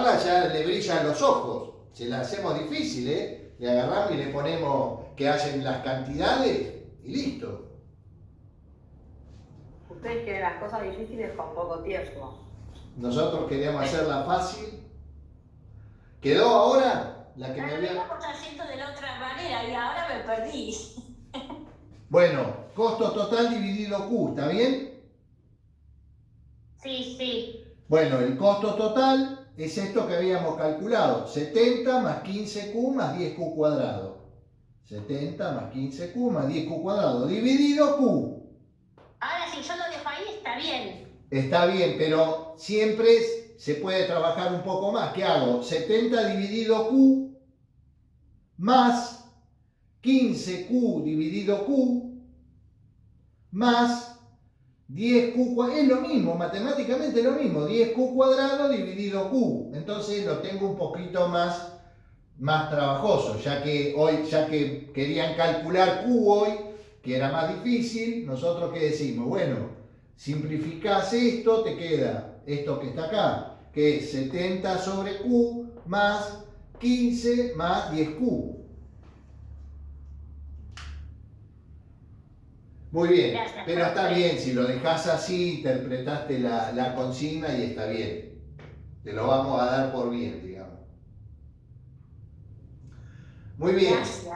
ahora ya le brillan los ojos. Se la hacemos difícil, ¿eh? Le agarramos y le ponemos que hacen las cantidades y listo. Ustedes quieren las cosas difíciles con poco tiempo. Nosotros queríamos hacerla fácil. ¿Quedó ahora? La que me Pero lo había... íbamos haciendo de la otra manera y ahora me perdí. Bueno, costo total dividido Q, ¿está bien? Sí, sí. Bueno, el costo total es esto que habíamos calculado. 70 más 15Q más 10Q cuadrado. 70 más 15Q más 10Q cuadrado. Dividido Q. Ahora si yo lo dejo ahí está bien. Está bien, pero siempre se puede trabajar un poco más. ¿Qué hago? 70 dividido Q más 15Q dividido Q más 10Q cuadrado. Es lo mismo, matemáticamente es lo mismo. 10Q cuadrado dividido Q. Entonces lo tengo un poquito más trabajoso, ya que querían calcular Q hoy, que era más difícil. Nosotros ¿qué decimos? Bueno, simplificás esto, te queda esto que está acá, que es 70 sobre Q más 15 más 10Q. Muy bien, Gracias, pero está profe. bien, si lo dejás así, interpretaste la consigna y está bien. Te lo vamos a dar por bien, digamos. Muy bien. Gracias.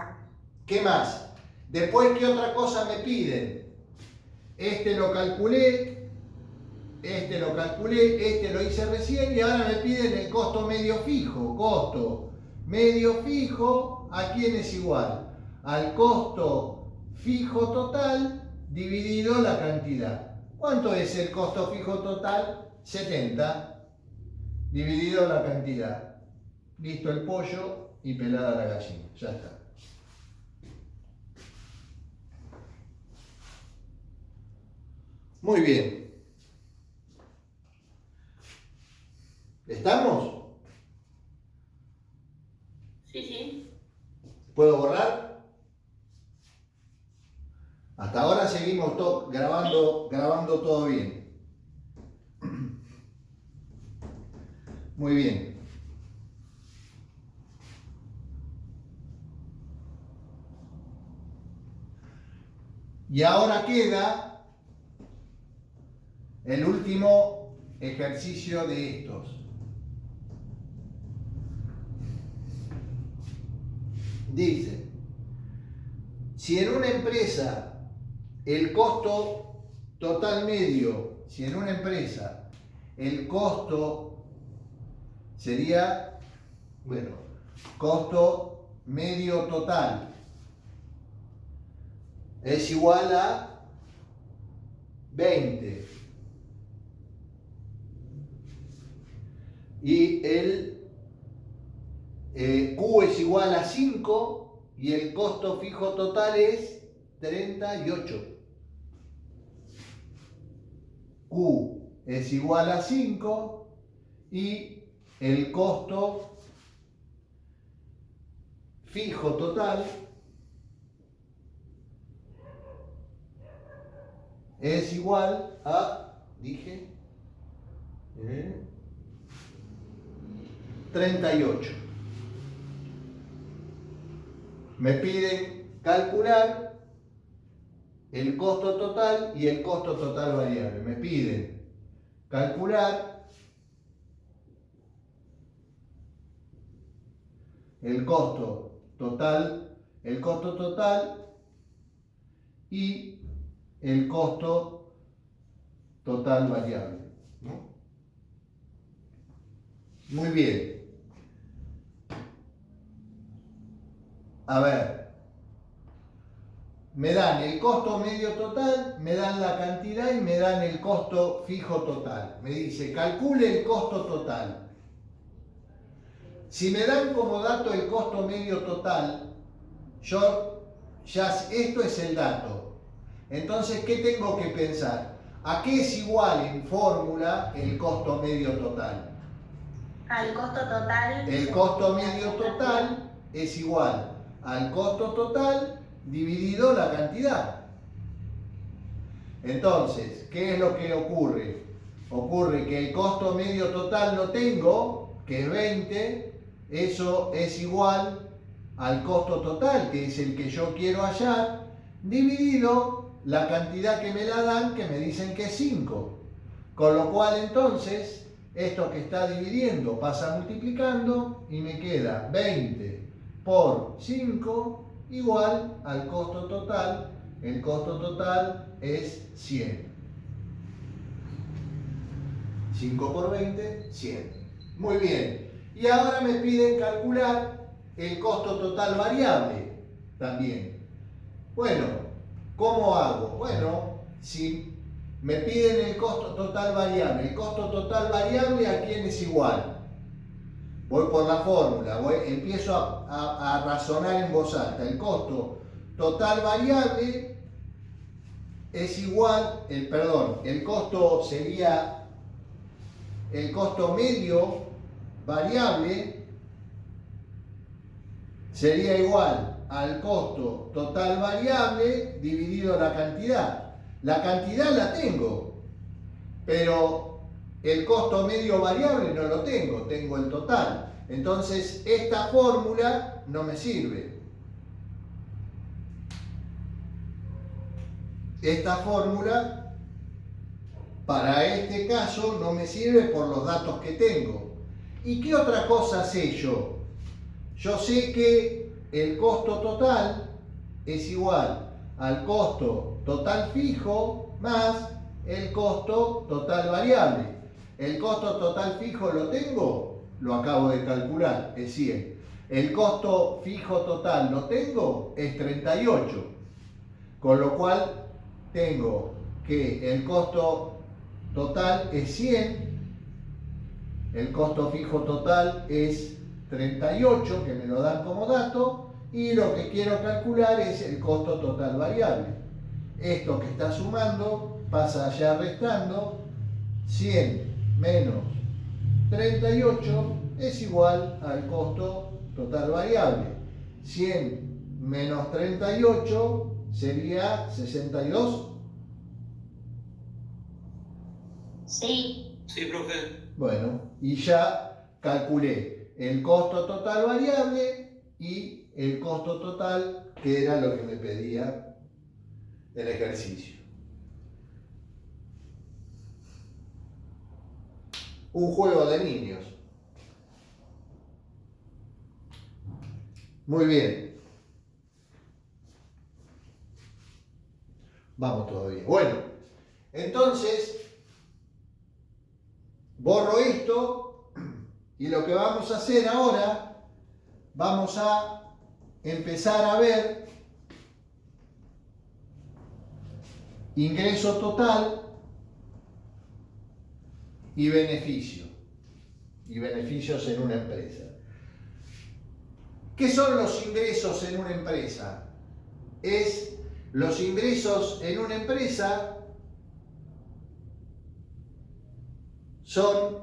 ¿Qué más? Después, ¿qué otra cosa me piden? Este lo calculé, este lo hice recién y ahora me piden el costo medio fijo. Costo medio fijo, ¿a quién es igual? Al costo fijo total dividido la cantidad. ¿Cuánto es el costo fijo total? 70 dividido la cantidad. Listo el pollo y pelada la gallina. Ya está. Muy bien. ¿Estamos? Sí, sí. ¿Puedo borrar? Hasta ahora seguimos grabando todo bien. Muy bien. Y ahora queda el último ejercicio de estos. Dice, si en una empresa el costo total medio, si en una empresa el costo sería, bueno, costo medio total es igual a 20 y el Q es igual a 5 y el costo fijo total es 38. Q es igual a 5 y el costo fijo total es igual a, dije, 38. Me piden calcular el costo total y el costo total variable. Me piden calcular el costo total y el costo total variable, ¿no? Muy bien. A ver, me dan el costo medio total, me dan la cantidad y me dan el costo fijo total. Me dice, calcule el costo total. Si me dan como dato el costo medio total, esto es el dato. Entonces, ¿qué tengo que pensar? ¿A qué es igual en fórmula el costo medio total? Al costo total. El costo medio total es igual al costo total dividido la cantidad. Entonces, ¿qué es lo que ocurre? Ocurre que el costo medio total no tengo, que es 20, eso es igual al costo total, que es el que yo quiero hallar, dividido la cantidad que me la dan, que me dicen que es 5. Con lo cual entonces, esto que está dividiendo pasa multiplicando y me queda 20 por 5 igual al costo total. El costo total es 100. 5 por 20, 100. Muy bien. Y ahora me piden calcular el costo total variable también. Bueno, ¿cómo hago? Bueno, si me piden el costo total variable, el costo total variable ¿a quién es igual? Voy por la fórmula, empiezo a razonar en voz alta. El costo total variable es igual, el costo sería el costo medio variable sería igual al costo total variable dividido la cantidad. La cantidad la tengo, pero el costo medio variable no lo tengo, tengo el total. Entonces esta fórmula no me sirve. Esta fórmula para este caso no me sirve por los datos que tengo. ¿Y qué otra cosa sé yo? Yo sé que el costo total es igual al costo total fijo más el costo total variable. ¿El costo total fijo lo tengo? Lo acabo de calcular, es 100. ¿El costo fijo total lo tengo? Es 38. Con lo cual tengo que el costo total es 100, el costo fijo total es 38, que me lo dan como dato, y lo que quiero calcular es el costo total variable. Esto que está sumando pasa allá restando, 100 menos 38 es igual al costo total variable. 100 menos 38 sería 62. Sí. Sí, profe. Bueno, y ya calculé el costo total variable y el costo total, que era lo que me pedía el ejercicio. Un juego de niños. Muy bien. Vamos todavía. Bueno, entonces borro esto y lo que vamos a hacer ahora, vamos a empezar a ver ingreso total y beneficio. Y beneficios en una empresa. ¿Qué son los ingresos en una empresa? Los ingresos en una empresa son,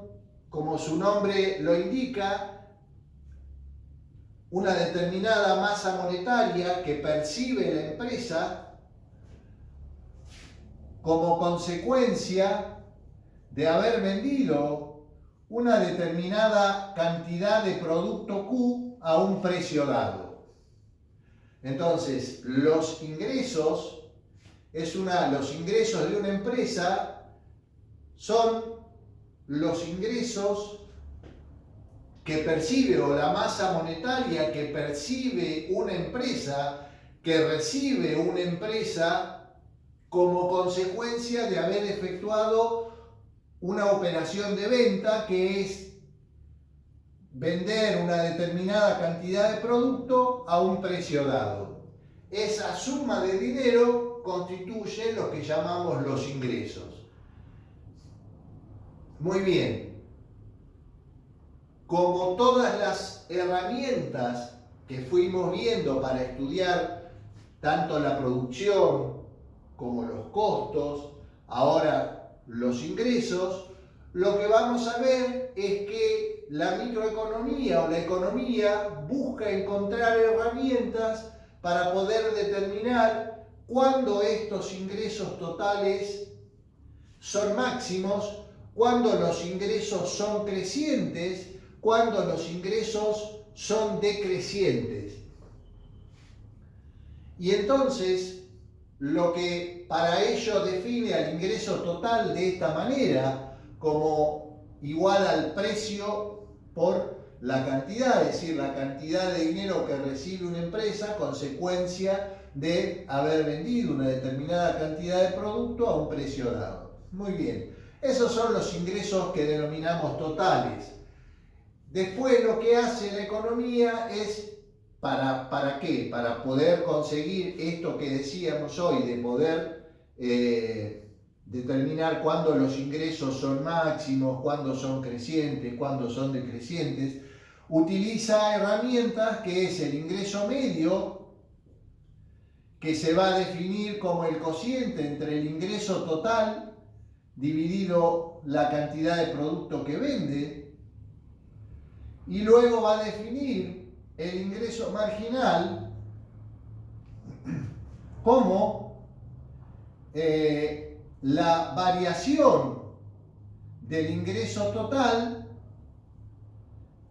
como su nombre lo indica, una determinada masa monetaria que percibe la empresa como consecuencia de haber vendido una determinada cantidad de producto Q a un precio dado. Entonces, los ingresos de una empresa son los ingresos que percibe, o la masa monetaria que percibe una empresa, que recibe una empresa como consecuencia de haber efectuado una operación de venta, que es vender una determinada cantidad de producto a un precio dado. Esa suma de dinero constituye lo que llamamos los ingresos. Muy bien. Como todas las herramientas que fuimos viendo para estudiar tanto la producción como los costos, ahora los ingresos, lo que vamos a ver es que la microeconomía o la economía busca encontrar herramientas para poder determinar cuándo estos ingresos totales son máximos, cuándo los ingresos son crecientes, cuando los ingresos son decrecientes. Y entonces, lo que para ello define al ingreso total de esta manera, como igual al precio por la cantidad, es decir, la cantidad de dinero que recibe una empresa consecuencia de haber vendido una determinada cantidad de producto a un precio dado. Muy bien, esos son los ingresos que denominamos totales. Después lo que hace la economía es, ¿para qué? Para poder conseguir esto que decíamos hoy, de poder determinar cuándo los ingresos son máximos, cuándo son crecientes, cuándo son decrecientes. Utiliza herramientas que es el ingreso medio, que se va a definir como el cociente entre el ingreso total dividido la cantidad de producto que vende, y luego va a definir el ingreso marginal como la variación del ingreso total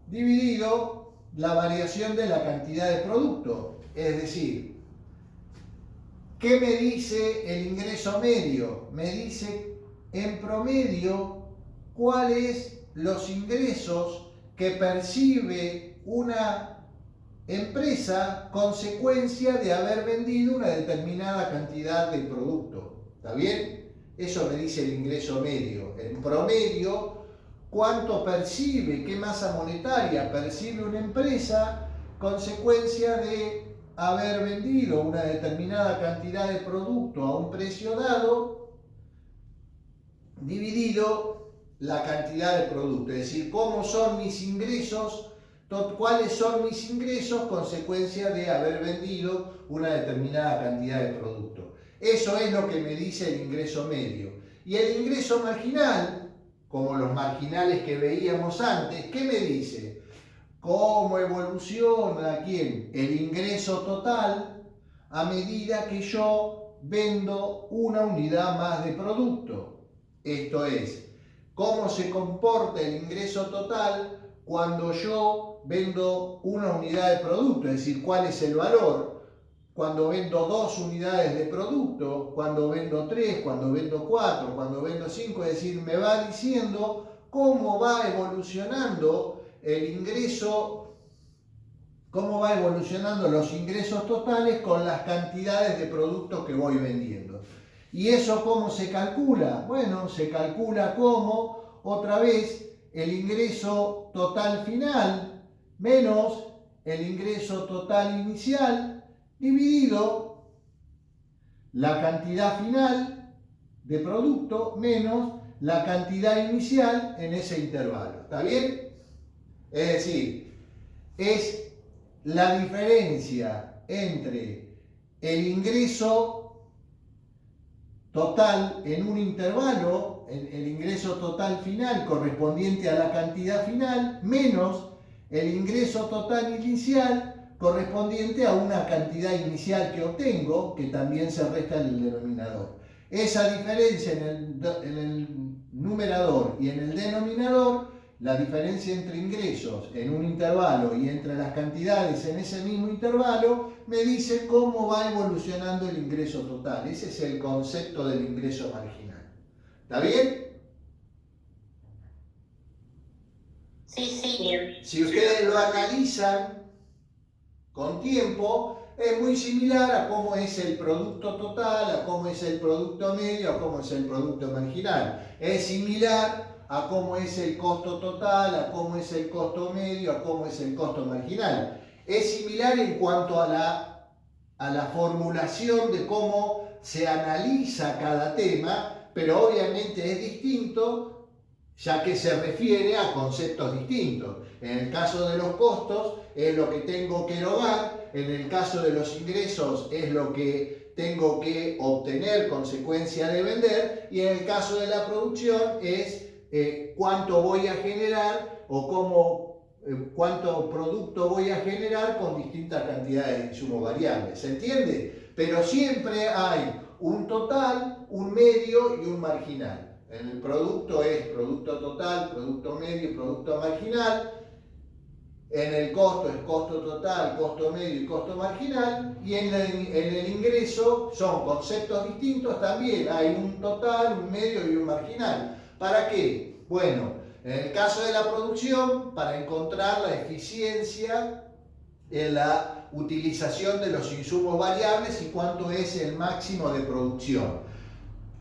dividido la variación de la cantidad de producto. Es decir, ¿qué me dice el ingreso medio? Me dice en promedio cuáles los ingresos que percibe una empresa consecuencia de haber vendido una determinada cantidad de producto. ¿Está bien? Eso me dice el ingreso medio. En promedio, ¿cuánto percibe, qué masa monetaria percibe una empresa consecuencia de haber vendido una determinada cantidad de producto a un precio dado dividido la cantidad de producto? Es decir, ¿cómo son mis ingresos? ¿Cuáles son mis ingresos consecuencia de haber vendido una determinada cantidad de producto? Eso es lo que me dice el ingreso medio. Y el ingreso marginal, como los marginales que veíamos antes, ¿qué me dice? ¿Cómo evoluciona quién? El ingreso total a medida que yo vendo una unidad más de producto. Esto es, ¿cómo se comporta el ingreso total cuando yo vendo una unidad de producto? Es decir, ¿cuál es el valor? Cuando vendo 2 unidades de producto, cuando vendo 3, cuando vendo 4, cuando vendo 5, es decir, me va diciendo cómo va evolucionando el ingreso, cómo va evolucionando los ingresos totales con las cantidades de productos que voy vendiendo. ¿Y eso cómo se calcula? Bueno, se calcula como, otra vez, el ingreso total final menos el ingreso total inicial dividido la cantidad final de producto menos la cantidad inicial en ese intervalo. ¿Está bien? Es decir, es la diferencia entre el ingreso total en un intervalo, el ingreso total final correspondiente a la cantidad final, menos el ingreso total inicial correspondiente a una cantidad inicial que obtengo, que también se resta en el denominador. Esa diferencia en el numerador y en el denominador, la diferencia entre ingresos en un intervalo y entre las cantidades en ese mismo intervalo, me dice cómo va evolucionando el ingreso total. Ese es el concepto del ingreso marginal. ¿Está bien? Sí, sí, bien. Si ustedes lo analizan con tiempo, es muy similar a cómo es el producto total, a cómo es el producto medio, a cómo es el producto marginal. Es similar a cómo es el costo total, a cómo es el costo medio, a cómo es el costo marginal. Es similar en cuanto a la formulación de cómo se analiza cada tema, pero obviamente es distinto ya que se refiere a conceptos distintos. En el caso de los costos es lo que tengo que erogar, en el caso de los ingresos es lo que tengo que obtener consecuencia de vender, y en el caso de la producción es cuánto voy a generar o cuánto producto voy a generar con distintas cantidades de insumos variables. ¿Se entiende? Pero siempre hay un total, un medio y un marginal. En el producto es producto total, producto medio y producto marginal. En el costo es costo total, costo medio y costo marginal, y en el ingreso son conceptos distintos también, hay un total, un medio y un marginal. ¿Para qué? Bueno, en el caso de la producción, para encontrar la eficiencia en la utilización de los insumos variables y cuánto es el máximo de producción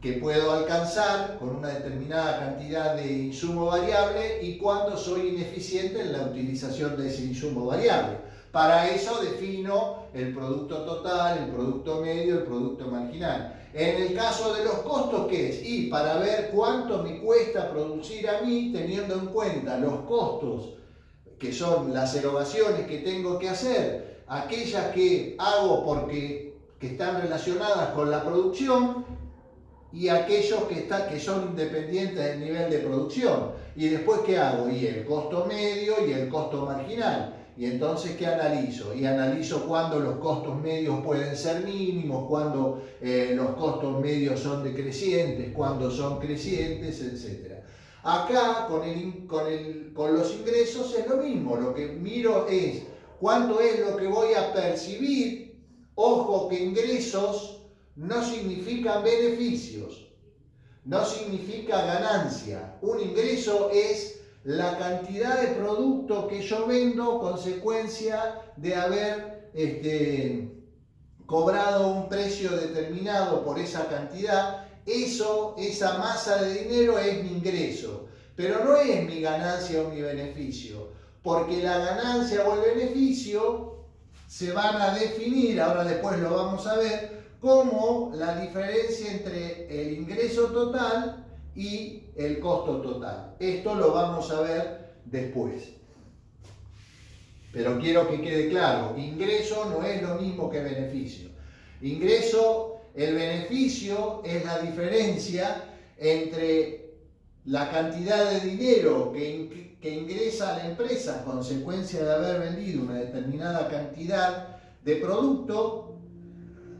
que puedo alcanzar con una determinada cantidad de insumo variable y cuándo soy ineficiente en la utilización de ese insumo variable. Para eso defino el producto total, el producto medio, el producto marginal. En el caso de los costos, ¿qué es? Y para ver cuánto me cuesta producir a mí, teniendo en cuenta los costos, que son las erogaciones que tengo que hacer, aquellas que hago porque están relacionadas con la producción, y aquellos que son independientes del nivel de producción. Y después, ¿qué hago? Y el costo medio y el costo marginal. Y entonces, ¿qué analizo? Y analizo cuándo los costos medios pueden ser mínimos, cuándo los costos medios son decrecientes, cuándo son crecientes, etc. Acá, con los ingresos es lo mismo. Lo que miro es cuánto es lo que voy a percibir. Ojo que ingresos no significan beneficios, no significa ganancia. Un ingreso es la cantidad de producto que yo vendo consecuencia de haber cobrado un precio determinado por esa cantidad. Esa masa de dinero es mi ingreso, pero no es mi ganancia o mi beneficio, porque la ganancia o el beneficio se van a definir, ahora después lo vamos a ver, como la diferencia entre el ingreso total y el costo total. Esto lo vamos a ver después. Pero quiero que quede claro, ingreso no es lo mismo que beneficio. Ingreso, el beneficio es la diferencia entre la cantidad de dinero que ingresa a la empresa a consecuencia de haber vendido una determinada cantidad de producto,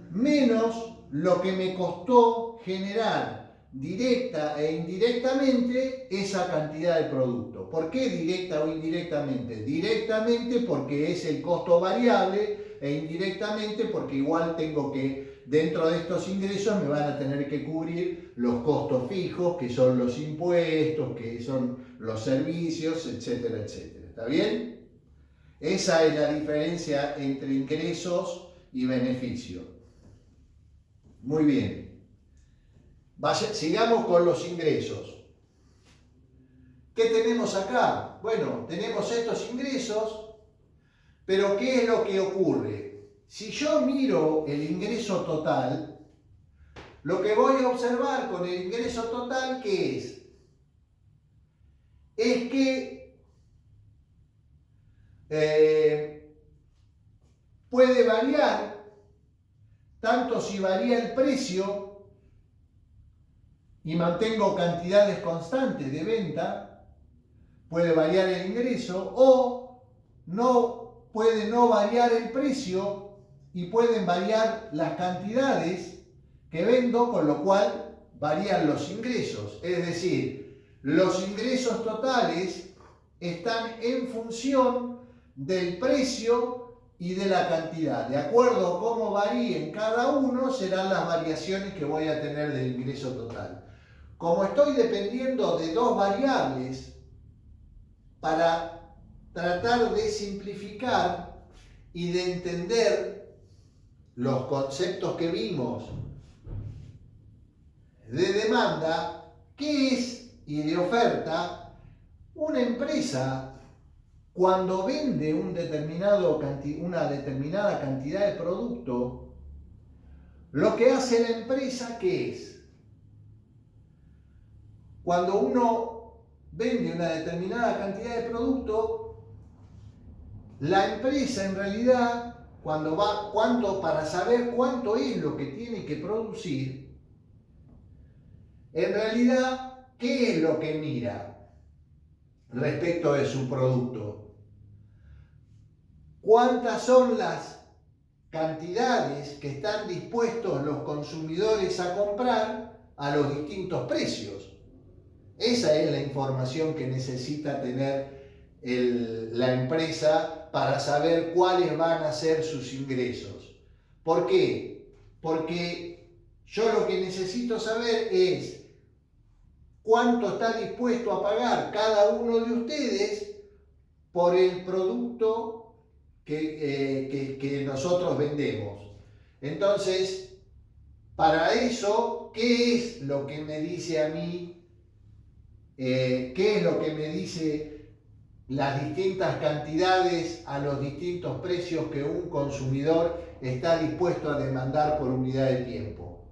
menos lo que me costó generar directa e indirectamente esa cantidad de producto. ¿Por qué directa o indirectamente? Directamente porque es el costo variable e indirectamente porque igual tengo que, dentro de estos ingresos me van a tener que cubrir los costos fijos, que son los impuestos, que son los servicios, etcétera, etcétera. ¿Está bien? Esa es la diferencia entre ingresos y beneficio. Muy bien. Sigamos con los ingresos. ¿Qué tenemos acá? Bueno, tenemos estos ingresos, pero ¿qué es lo que ocurre? Si yo miro el ingreso total, lo que voy a observar con el ingreso total, ¿qué es? Es que puede variar, tanto si varía el precio y mantengo cantidades constantes de venta, puede variar el ingreso, o puede no variar el precio y pueden variar las cantidades que vendo, con lo cual varían los ingresos. Es decir, los ingresos totales están en función del precio y de la cantidad. De acuerdo a cómo varíen cada uno, serán las variaciones que voy a tener del ingreso total. Como estoy dependiendo de dos variables, para tratar de simplificar y de entender los conceptos que vimos de demanda, ¿qué es? Y de oferta, una empresa cuando vende una determinada cantidad de producto, lo que hace la empresa, ¿qué es? Cuando uno vende una determinada cantidad de producto, la empresa en realidad, para saber cuánto es lo que tiene que producir, en realidad, ¿qué es lo que mira respecto de su producto? ¿Cuántas son las cantidades que están dispuestos los consumidores a comprar a los distintos precios? Esa es la información que necesita tener la empresa para saber cuáles van a ser sus ingresos. ¿Por qué? Porque yo lo que necesito saber es cuánto está dispuesto a pagar cada uno de ustedes por el producto que nosotros vendemos. Entonces, para eso, ¿qué es lo que me dice a mí? ¿Qué es lo que me dice las distintas cantidades a los distintos precios que un consumidor está dispuesto a demandar por unidad de tiempo?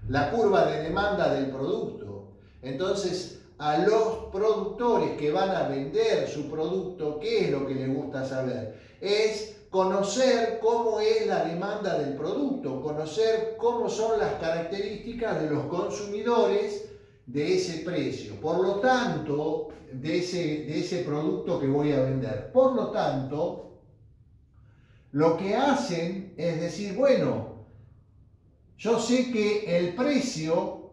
La curva de demanda del producto. Entonces, a los productores que van a vender su producto, ¿qué es lo que les gusta saber? Es conocer cómo es la demanda del producto, conocer cómo son las características de los consumidores de ese precio, por lo tanto, de ese producto que voy a vender. Por lo tanto, lo que hacen es decir, bueno, yo sé que el precio,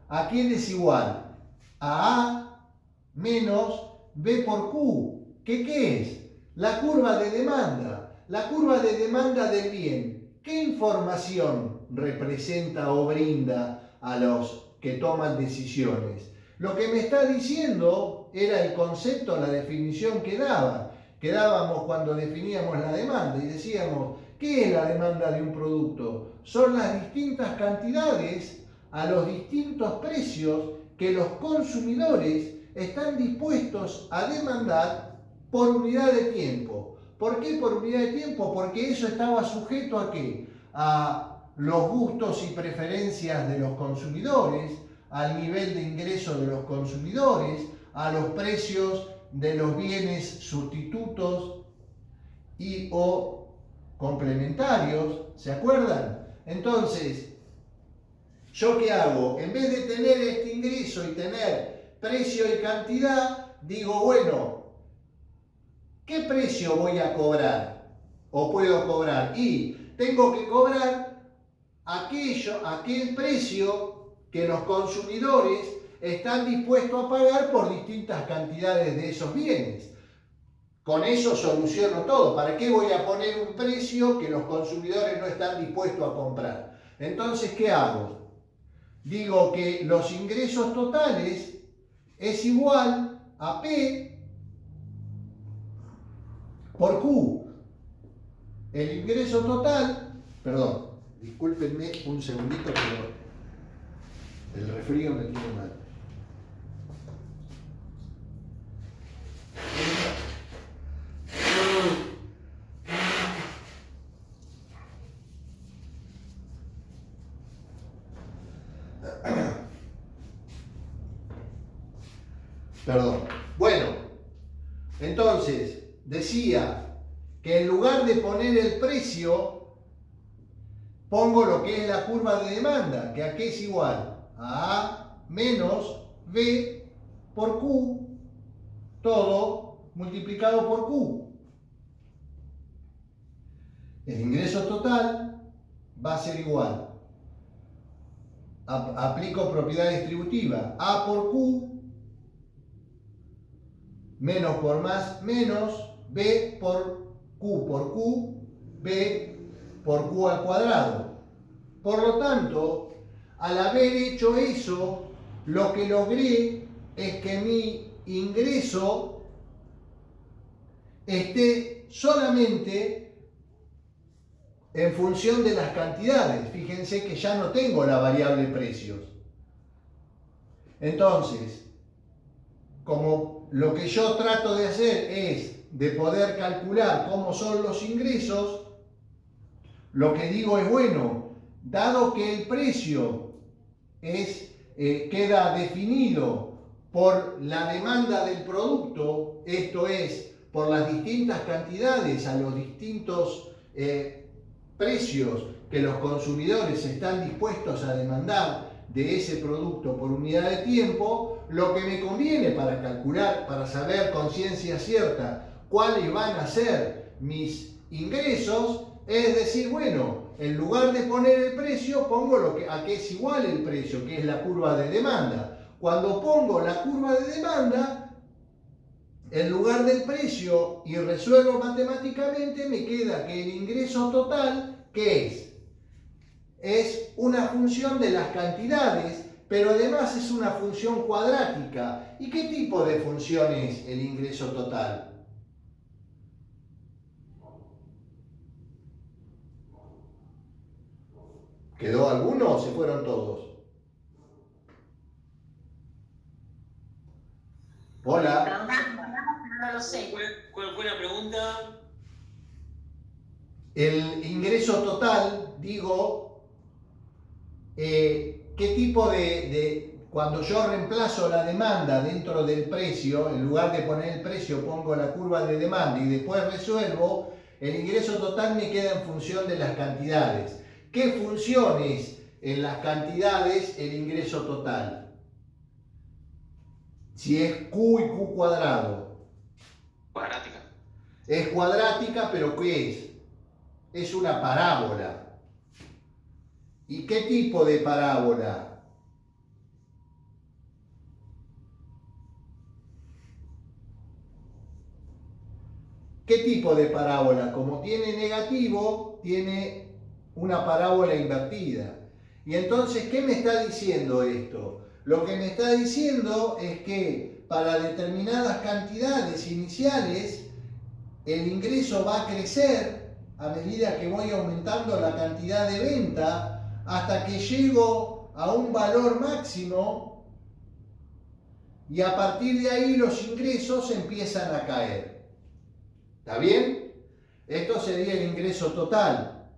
¿a quién es igual? A A menos B por Q. ¿Qué es? La curva de demanda. La curva de demanda del bien. ¿Qué información representa o brinda a los que toman decisiones? Lo que me está diciendo era el concepto, la definición que dábamos cuando definíamos la demanda y decíamos, ¿qué es la demanda de un producto? Son las distintas cantidades a los distintos precios que los consumidores están dispuestos a demandar por unidad de tiempo. ¿Por qué por unidad de tiempo? Porque eso estaba sujeto ¿a qué? A los gustos y preferencias de los consumidores, al nivel de ingreso de los consumidores, a los precios de los bienes sustitutos y o complementarios, ¿se acuerdan? Entonces, ¿yo qué hago? En vez de tener este ingreso y tener precio y cantidad, digo, bueno, ¿qué precio voy a cobrar? ¿O puedo cobrar? Y tengo que cobrar aquel precio que los consumidores están dispuestos a pagar por distintas cantidades de esos bienes. Con eso soluciono todo. ¿Para qué voy a poner un precio que los consumidores no están dispuestos a comprar? Entonces, ¿qué hago? Digo que los ingresos totales es igual a P por Q. El ingreso total, perdón, discúlpenme un segundito, pero el resfrío me tiene mal. Perdón. Bueno, entonces decía que en lugar de poner el precio, pongo lo que es la curva de demanda, que aquí es igual a A menos B por Q, todo multiplicado por Q. El ingreso total va a ser igual. Aplico propiedad distributiva. A por Q menos por más, menos, B por Q, B por Q al cuadrado. Por lo tanto, al haber hecho eso, lo que logré es que mi ingreso esté solamente en función de las cantidades. Fíjense que ya no tengo la variable precios. Entonces, como lo que yo trato de hacer es de poder calcular cómo son los ingresos, lo que digo es, bueno, dado que el precio queda definido por la demanda del producto, esto es, por las distintas cantidades a los distintos precios que los consumidores están dispuestos a demandar de ese producto por unidad de tiempo, lo que me conviene para calcular, para saber con ciencia cierta cuáles van a ser mis ingresos, es decir, bueno, en lugar de poner el precio, pongo a qué es igual el precio, que es la curva de demanda. Cuando pongo la curva de demanda, en lugar del precio y resuelvo matemáticamente, me queda que el ingreso total, ¿qué es? Es una función de las cantidades, pero además es una función cuadrática. ¿Y qué tipo de función es el ingreso total? ¿Quedó alguno o se fueron todos? Hola. No lo sé. ¿Cuál fue la pregunta? El ingreso total, digo, ¿qué tipo cuando yo reemplazo la demanda dentro del precio, en lugar de poner el precio pongo la curva de demanda y después resuelvo, el ingreso total me queda en función de las cantidades. ¿Qué función es en las cantidades el ingreso total? Si es Q y Q cuadrado. Cuadrática. Es cuadrática, pero ¿qué es? Es una parábola. ¿Y qué tipo de parábola? ¿Qué tipo de parábola? Como tiene negativo, tiene una parábola invertida. Y entonces, ¿qué me está diciendo esto? Lo que me está diciendo es que para determinadas cantidades iniciales, el ingreso va a crecer a medida que voy aumentando la cantidad de venta hasta que llego a un valor máximo y a partir de ahí los ingresos empiezan a caer. ¿Está bien? Esto sería el ingreso total.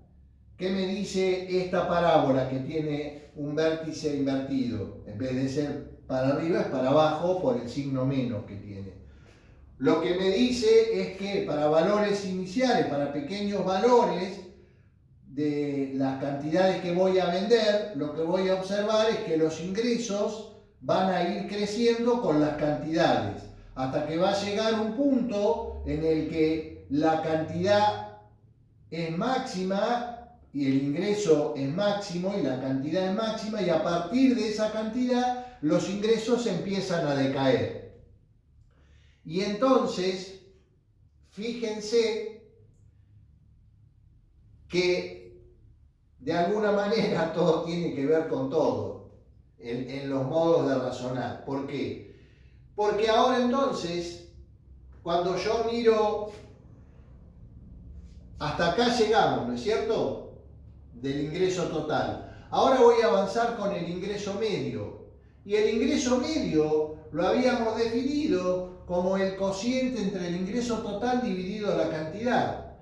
¿Qué me dice esta parábola que tiene un vértice invertido? En vez de ser para arriba es para abajo por el signo menos que tiene. Lo que me dice es que para valores iniciales, para pequeños valores de las cantidades que voy a vender, lo que voy a observar es que los ingresos van a ir creciendo con las cantidades, hasta que va a llegar un punto en el que la cantidad es máxima y el ingreso es máximo y la cantidad es máxima, y a partir de esa cantidad los ingresos empiezan a decaer. Y entonces, fíjense que de alguna manera todo tiene que ver con todo en los modos de razonar. ¿Por qué? Porque ahora entonces, cuando yo miro, hasta acá llegamos, ¿no es cierto?, del ingreso total. Ahora voy a avanzar con el ingreso medio. Y el ingreso medio lo habíamos definido como el cociente entre el ingreso total dividido la cantidad.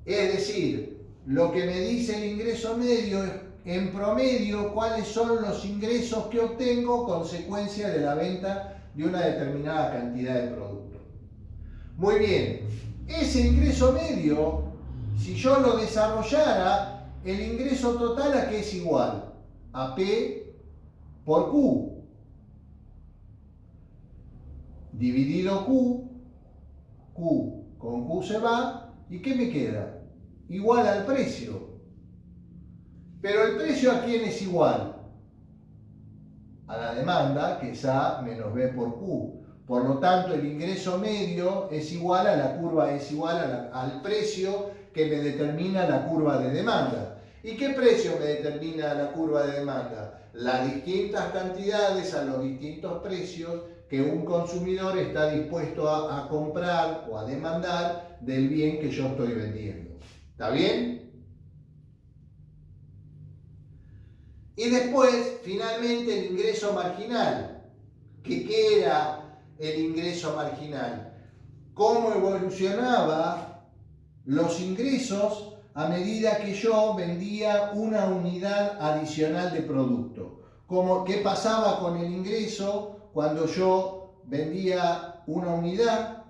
Es decir, lo que me dice el ingreso medio es, en promedio, cuáles son los ingresos que obtengo consecuencia de la venta de una determinada cantidad de producto. Muy bien, ese ingreso medio, si yo lo desarrollara, el ingreso total ¿a qué es igual? A P por Q. Dividido Q, Q con Q se va, ¿y qué me queda? Igual al precio. Pero el precio ¿a quién es igual? A la demanda, que es A menos B por Q. Por lo tanto, el ingreso medio es igual a la curva, es igual al precio que me determina la curva de demanda. ¿Y qué precio me determina la curva de demanda? Las distintas cantidades a los distintos precios que un consumidor está dispuesto a comprar o a demandar del bien que yo estoy vendiendo. ¿Está bien? Y después, finalmente, el ingreso marginal. ¿Qué era el ingreso marginal? ¿Cómo evolucionaba los ingresos a medida que yo vendía una unidad adicional de producto? ¿Qué pasaba con el ingreso cuando yo vendía una unidad?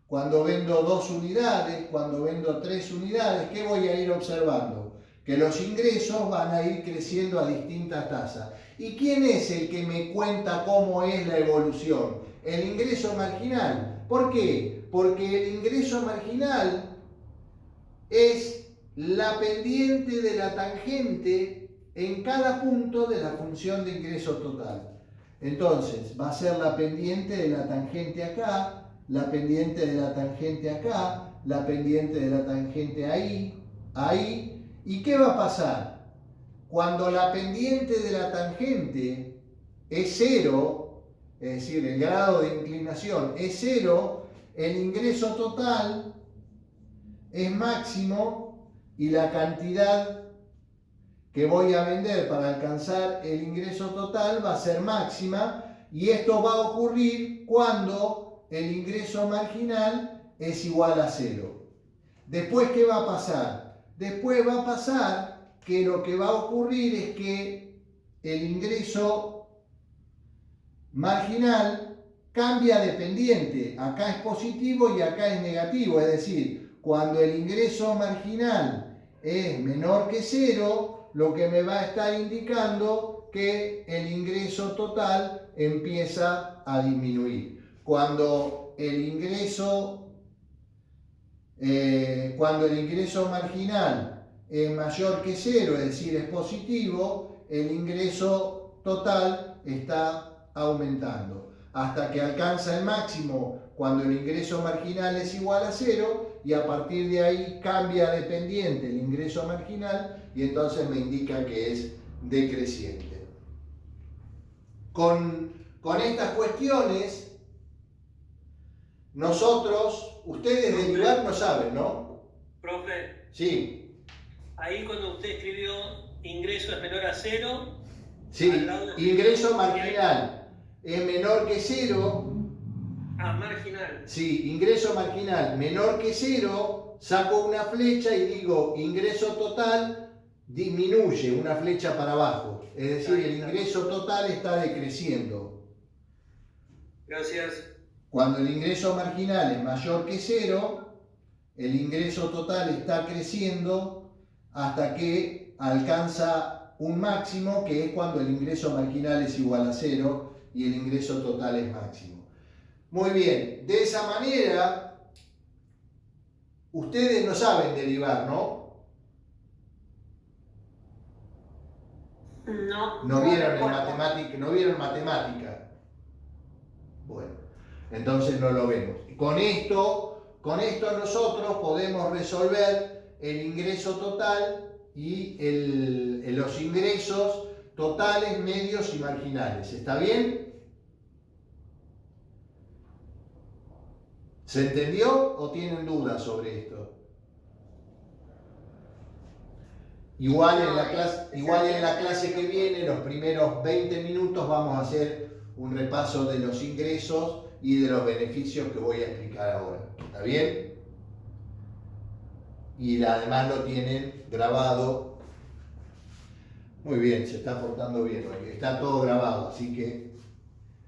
Cuando vendo 2 unidades, cuando vendo 3 unidades, ¿qué voy a ir observando? Que los ingresos van a ir creciendo a distintas tasas. ¿Y quién es el que me cuenta cómo es la evolución? El ingreso marginal. ¿Por qué? Porque el ingreso marginal es la pendiente de la tangente en cada punto de la función de ingreso total. Entonces va a ser la pendiente de la tangente acá, la pendiente de la tangente acá, la pendiente de la tangente ahí, ahí. ¿Y qué va a pasar? Cuando la pendiente de la tangente es 0, es decir, el grado de inclinación es 0, el ingreso total es máximo y la cantidad que voy a vender para alcanzar el ingreso total va a ser máxima, y esto va a ocurrir cuando el ingreso marginal es igual a 0. Después, ¿qué va a pasar? Después va a pasar que lo que va a ocurrir es que el ingreso marginal cambia de pendiente. Acá es positivo y acá es negativo. Es decir, cuando el ingreso marginal es menor que 0, lo que me va a estar indicando que el ingreso total empieza a disminuir. Cuando el ingreso marginal es mayor que 0, es decir, es positivo, el ingreso total está aumentando, hasta que alcanza el máximo cuando el ingreso marginal es igual a 0, y a partir de ahí cambia de pendiente el ingreso marginal, y entonces me indica que es decreciente. Con estas cuestiones, nosotros, ustedes derivar no saben, ¿no? Profe, Sí, ahí cuando usted escribió ingreso es menor a 0. sí, al lado- ingreso marginal es menor que 0. Ah, marginal. Sí, ingreso marginal menor que 0, saco una flecha y digo ingreso total disminuye, una flecha para abajo. Es decir, el ingreso total está decreciendo. Gracias. Cuando el ingreso marginal es mayor que 0, el ingreso total está creciendo hasta que alcanza un máximo, que es cuando el ingreso marginal es igual a 0 y el ingreso total es máximo. Muy bien, de esa manera, ustedes no saben derivar, ¿no? No. No vieron en recuerdo. matemática, no vieron matemática. Bueno, entonces no lo vemos. Con esto nosotros podemos resolver el ingreso total y los ingresos totales, medios y marginales. ¿Está bien? ¿Se entendió o tienen dudas sobre esto? Igual en la clase que viene, los primeros 20 minutos, vamos a hacer un repaso de los ingresos y de los beneficios que voy a explicar ahora. ¿Está bien? Y además lo tienen grabado. Muy bien, se está portando bien hoy. Está todo grabado, así que